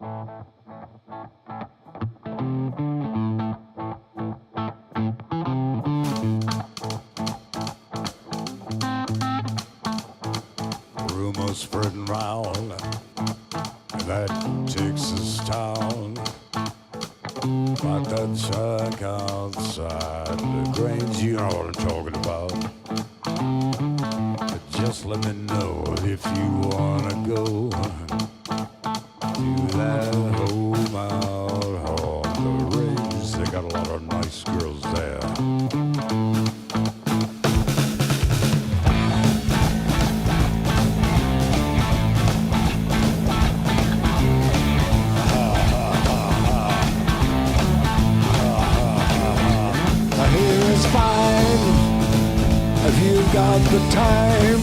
Rumors spreading round that Texas town, like that shack outside the Grange. You know what I'm talking about. But just let me know if you wanna go to that home out on the range. They got a lot of nice girls there. If you've got the time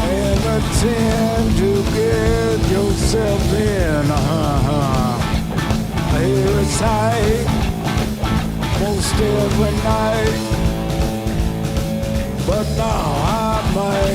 and the time to get yourself in, I hear it's high most every night, but now I might